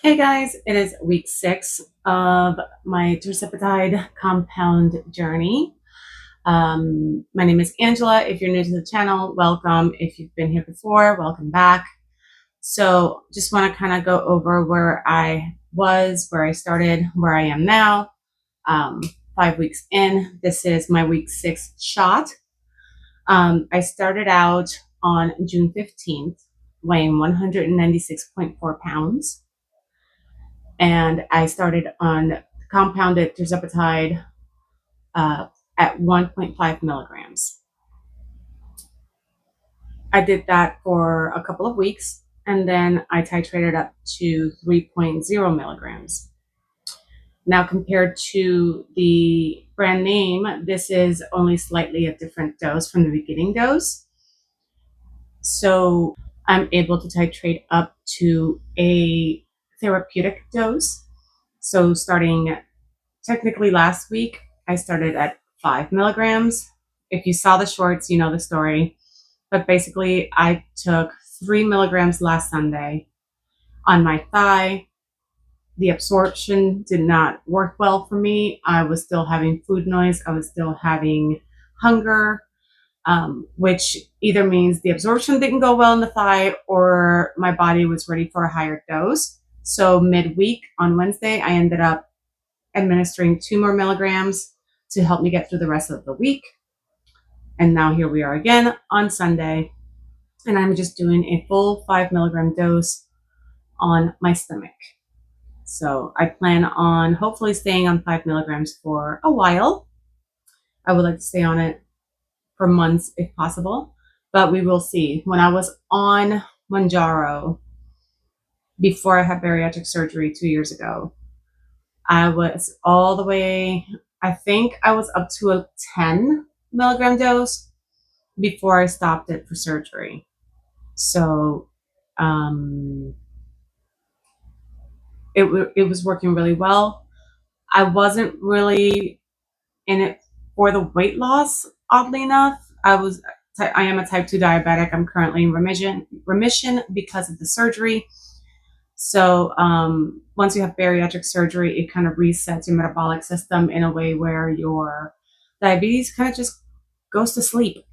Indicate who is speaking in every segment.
Speaker 1: Hey guys, it is week 6 of my tirzepatide compound journey. My name is Angela. If you're new to the channel, welcome. If you've been here before, welcome back. So just want to kind of go over where I was, where I started, where I am now. 5 weeks in, this is my week 6 shot. I started out on June 15th, weighing 196.4 pounds. And I started on compounded tirzepatide at 1.5 milligrams. I did that for a couple of weeks, and then I titrated up to 3.0 milligrams. Now, compared to the brand name, this is only slightly a different dose from the beginning dose. So I'm able to titrate up to a therapeutic dose. So starting technically last week, I started at 5 milligrams. If you saw the shorts, you know the story. But basically, I took 3 milligrams last Sunday on my thigh. The absorption did not work well for me. I was still having food noise. I was still having hunger, which either means the absorption didn't go well in the thigh or my body was ready for a higher dose. So midweek on Wednesday, I ended up administering 2 more milligrams to help me get through the rest of the week. And now here we are again on Sunday, and I'm just doing a full 5 milligram dose on my stomach. So I plan on hopefully staying on 5 milligrams for a while. I would like to stay on it for months if possible, but we will see. When I was on Mounjaro before I had bariatric surgery 2 years ago, I was all the way, I think I was up to a 10 milligram dose before I stopped it for surgery. So it was working really well. I wasn't really in it for the weight loss, oddly enough. I am a type 2 diabetic. I'm currently in remission because of the surgery. So once you have bariatric surgery, it kind of resets your metabolic system in a way where your diabetes kind of just goes to sleep.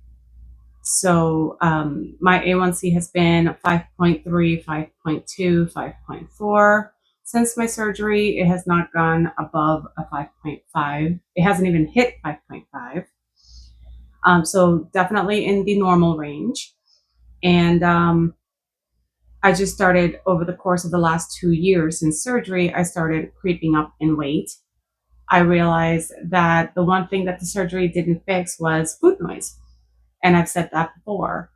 Speaker 1: So my A1C has been 5.3, 5.2, 5.4. Since my surgery, it has not gone above a 5.5. It hasn't even hit 5.5. So definitely in the normal range. And I just started over the course of the last 2 years since surgery, I started creeping up in weight. I realized that the one thing that the surgery didn't fix was food noise. And I've said that before.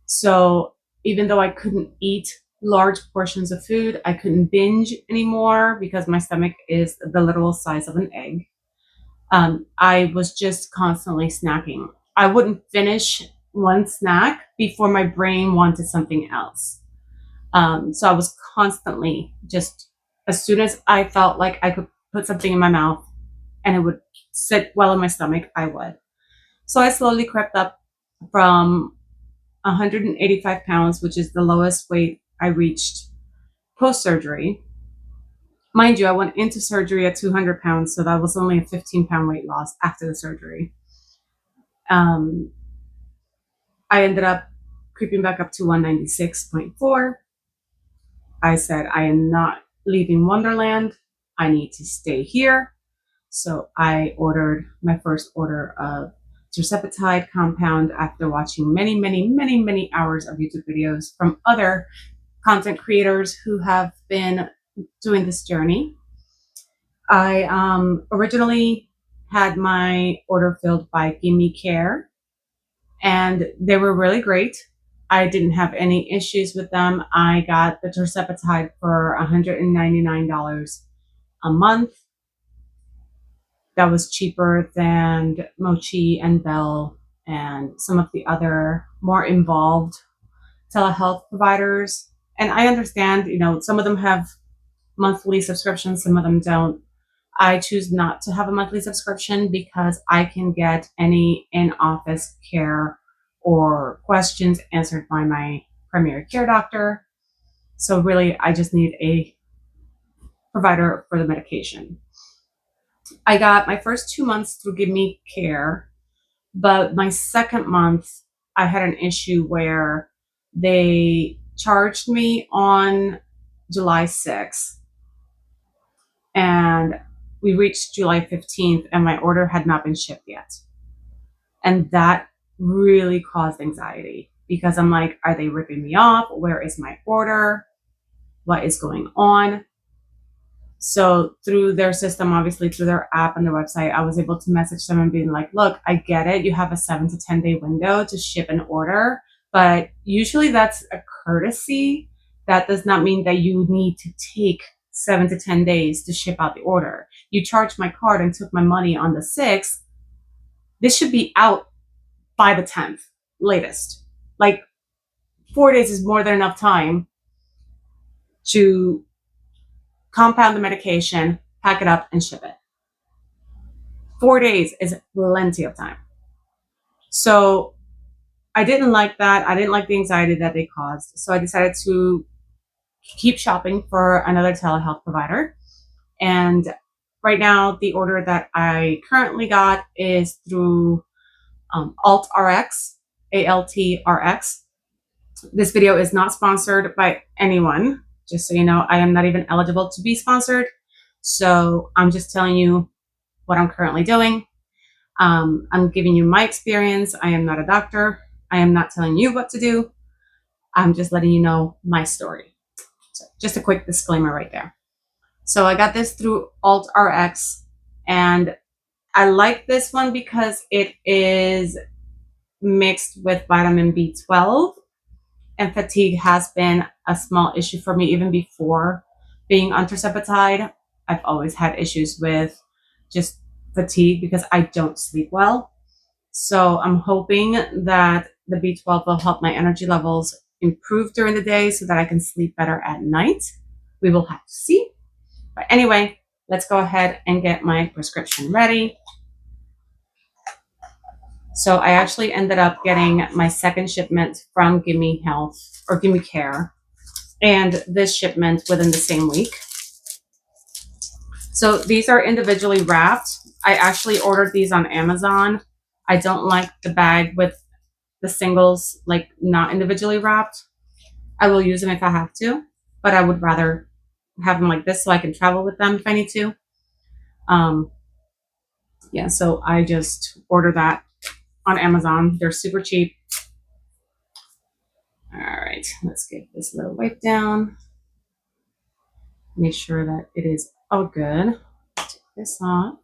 Speaker 1: So even though I couldn't eat large portions of food, I couldn't binge anymore because my stomach is the literal size of an egg. I was just constantly snacking. I wouldn't finish one snack before my brain wanted something else. So I was constantly just, as soon as I felt like I could put something in my mouth and it would sit well in my stomach, I would. So I slowly crept up from 185 pounds, which is the lowest weight I reached post-surgery. Mind you, I went into surgery at 200 pounds, so that was only a 15-pound weight loss after the surgery. I ended up creeping back up to 196.4. I said, I am not leaving Wonderland. I need to stay here. So I ordered my first order of tirzepatide compound after watching many hours of YouTube videos from other content creators who have been doing this journey. I originally had my order filled by Gimme Care, and they were really great. I didn't have any issues with them. I got the tirzepatide for $199 a month. That was cheaper than Mochi and Bell and some of the other more involved telehealth providers. And I understand, some of them have monthly subscriptions, some of them don't. I choose not to have a monthly subscription because I can get any in-office care or questions answered by my primary care doctor. So really, I just need a provider for the medication. I got my first 2 months through Give Me Care, but my second month, I had an issue where they charged me on July 6th, and we reached July 15th, and my order had not been shipped yet. And that really caused anxiety because I'm like, are they ripping me off? Where is my order? What is going on? So through their system, obviously through their app and their website, I was able to message them and being like, look, I get it. You have a 7 to 10 day window to ship an order, but usually that's a courtesy. That does not mean that you need to take 7 to 10 days to ship out the order. You charged my card and took my money on the 6th. This should be out by the 10th latest. Like 4 days is more than enough time to compound the medication, pack it up, and ship it. 4 days is plenty of time. So I didn't like that. I didn't like the anxiety that they caused. So I decided to keep shopping for another telehealth provider. And right now, the order that I currently got is through AltRx, ALTRX. This video is not sponsored by anyone. Just so you know, I am not even eligible to be sponsored. So I'm just telling you what I'm currently doing. I'm giving you my experience. I am not a doctor. I am not telling you what to do. I'm just letting you know my story. So just a quick disclaimer right there. So I got this through AltRx, and I like this one because it is mixed with vitamin B12, and fatigue has been a small issue for me even before being on tirzepatide. I've always had issues with just fatigue because I don't sleep well. So I'm hoping that the B12 will help my energy levels improve during the day so that I can sleep better at night. We will have to see. But anyway, let's go ahead and get my prescription ready. So I actually ended up getting my second shipment from Give Me Health or Give Me Care, and this shipment within the same week. So these are individually wrapped. I actually ordered these on Amazon. I don't like the bag with the singles, like not individually wrapped. I will use them if I have to, but I would rather have them like this so I can travel with them if I need to. Yeah, so I just ordered that on Amazon. They're super cheap. All right, let's get this little wipe down. Make sure that it is all good. Take this off.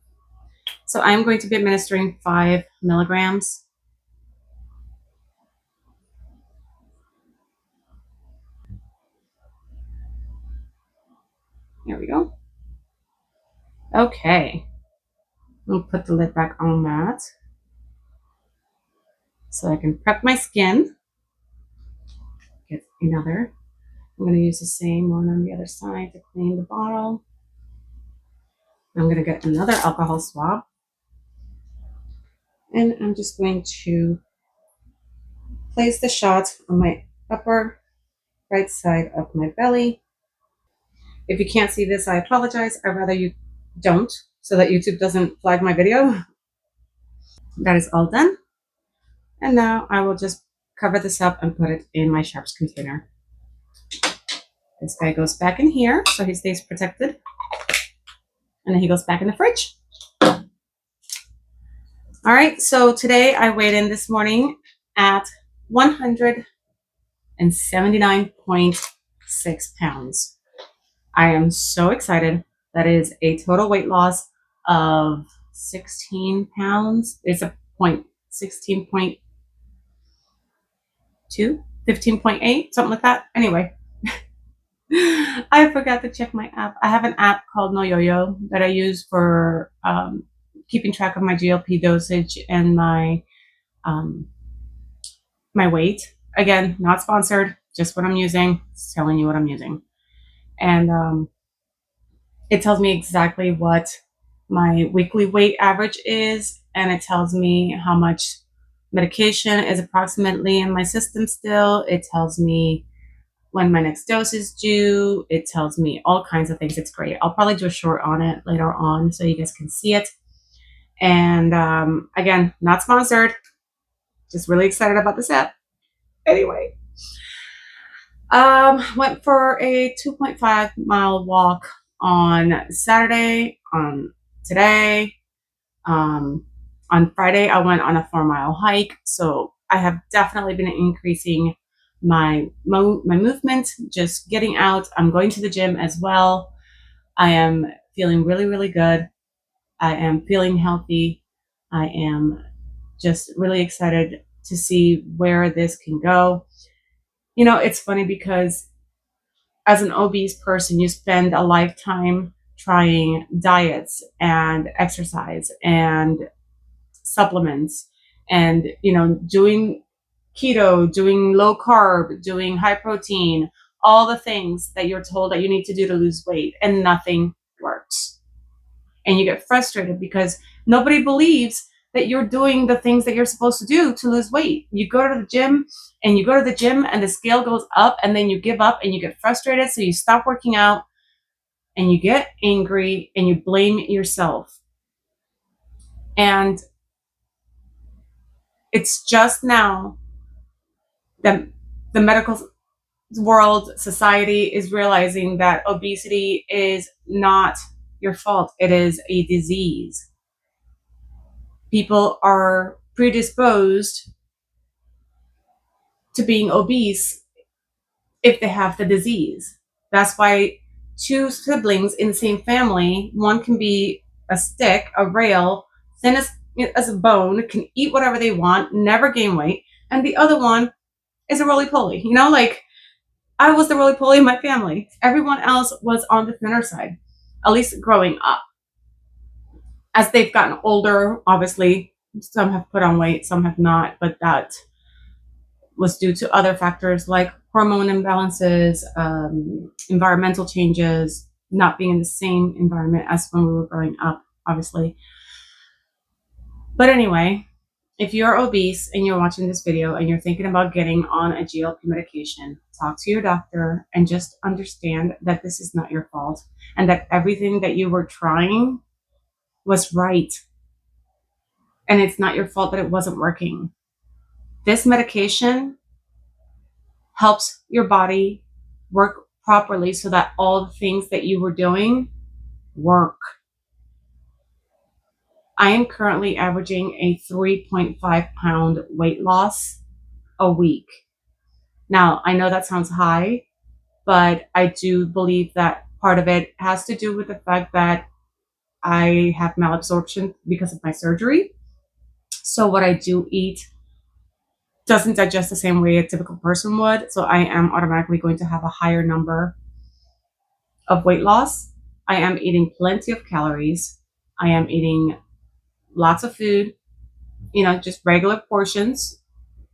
Speaker 1: So I'm going to be administering 5 milligrams. There we go. Okay. I'll put the lid back on that so I can prep my skin. Get another. I'm going to use the same one on the other side to clean the bottle. I'm going to get another alcohol swab. And I'm just going to place the shot on my upper right side of my belly. If you can't see this, I apologize. I'd rather you don't, so that YouTube doesn't flag my video. That is all done. And now I will just cover this up and put it in my sharps container. This guy goes back in here so he stays protected. And then he goes back in the fridge. All right, so today I weighed in this morning at 179.6 pounds. I am so excited. That is a total weight loss of 16 pounds. It's a 16.2, 15.8, something like that. Anyway, I forgot to check my app. I have an app called No Yo-Yo that I use for keeping track of my GLP dosage and my my weight. Again, not sponsored, just what I'm using. It's telling you what I'm using. And it tells me exactly what my weekly weight average is, and it tells me how much medication is approximately in my system still. It tells me when my next dose is due. It tells me all kinds of things. It's great. I'll probably do a short on it later on so you guys can see it. And again, not sponsored. Just really excited about this app. Anyway, went for a 2.5-mile walk on Saturday. Today, on Friday, I went on a 4-mile hike. So I have definitely been increasing my movement, just getting out. I'm going to the gym as well. I am feeling really, really good. I am feeling healthy. I am just really excited to see where this can go. You know, it's funny because as an obese person, you spend a lifetime trying diets and exercise and supplements and, you know, doing keto, doing low carb, doing high protein, all the things that you're told that you need to do to lose weight, and nothing works. And you get frustrated because nobody believes that you're doing the things that you're supposed to do to lose weight. You go to the gym and the scale goes up, and then you give up and you get frustrated. So you stop working out and you get angry and you blame yourself. And it's just now that the medical world, society is realizing that obesity is not your fault. It is a disease. People are predisposed to being obese if they have the disease. That's why two siblings in the same family, one can be a stick, a rail, thin as a bone, can eat whatever they want, never gain weight, and the other one is a roly-poly. You know, like, I was the roly-poly in my family. Everyone else was on the thinner side, at least growing up. As they've gotten older, obviously, some have put on weight, some have not, but that was due to other factors like hormone imbalances, environmental changes, not being in the same environment as when we were growing up, obviously. But anyway, if you're obese and you're watching this video and you're thinking about getting on a GLP medication, talk to your doctor and just understand that this is not your fault and that everything that you were trying was right. And it's not your fault that it wasn't working. This medication helps your body work properly so that all the things that you were doing work. I am currently averaging a 3.5 pound weight loss a week. Now, I know that sounds high, but I do believe that part of it has to do with the fact that I have malabsorption because of my surgery. So what I do eat doesn't digest the same way a typical person would. So I am automatically going to have a higher number of weight loss. I am eating plenty of calories. I am eating lots of food, you know, just regular portions.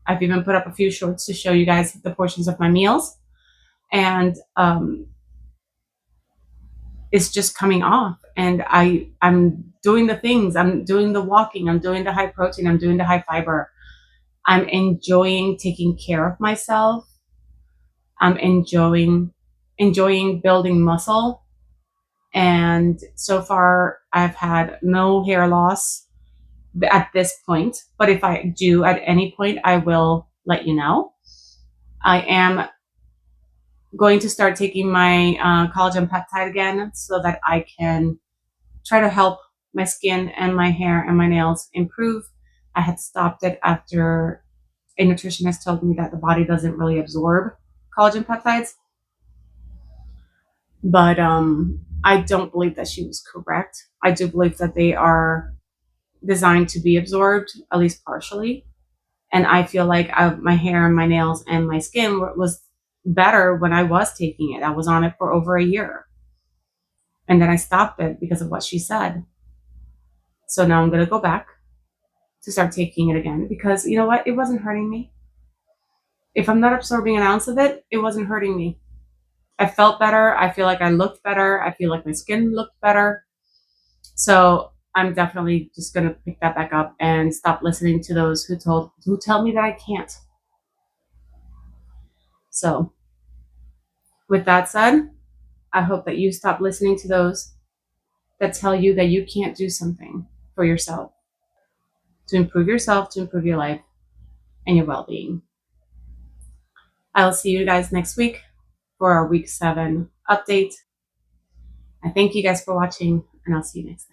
Speaker 1: I've even put up a few shorts to show you guys the portions of my meals. And it's just coming off. And I'm doing the things. I'm doing the walking. I'm doing the high protein. I'm doing the high fiber. I'm enjoying taking care of myself. I'm enjoying building muscle. And so far, I've had no hair loss at this point. But if I do at any point, I will let you know. I am going to start taking my collagen peptide again so that I can try to help my skin and my hair and my nails improve. I had stopped it after a nutritionist told me that the body doesn't really absorb collagen peptides. But I don't believe that she was correct. I do believe that they are designed to be absorbed, at least partially. And I feel like my hair and my nails and my skin was better when I was taking it. I was on it for over a year. And then I stopped it because of what she said. So now I'm going to go back to start taking it again because, you know what? It wasn't hurting me. If I'm not absorbing an ounce of it, it wasn't hurting me. I felt better. I feel like I looked better. I feel like my skin looked better. So I'm definitely just going to pick that back up and stop listening to those who tell me that I can't. So With that said, I hope that you stop listening to those that tell you that you can't do something for yourself to improve your life and your well being. I will see you guys next week for our week 7 update. I thank you guys for watching, and I'll see you next time.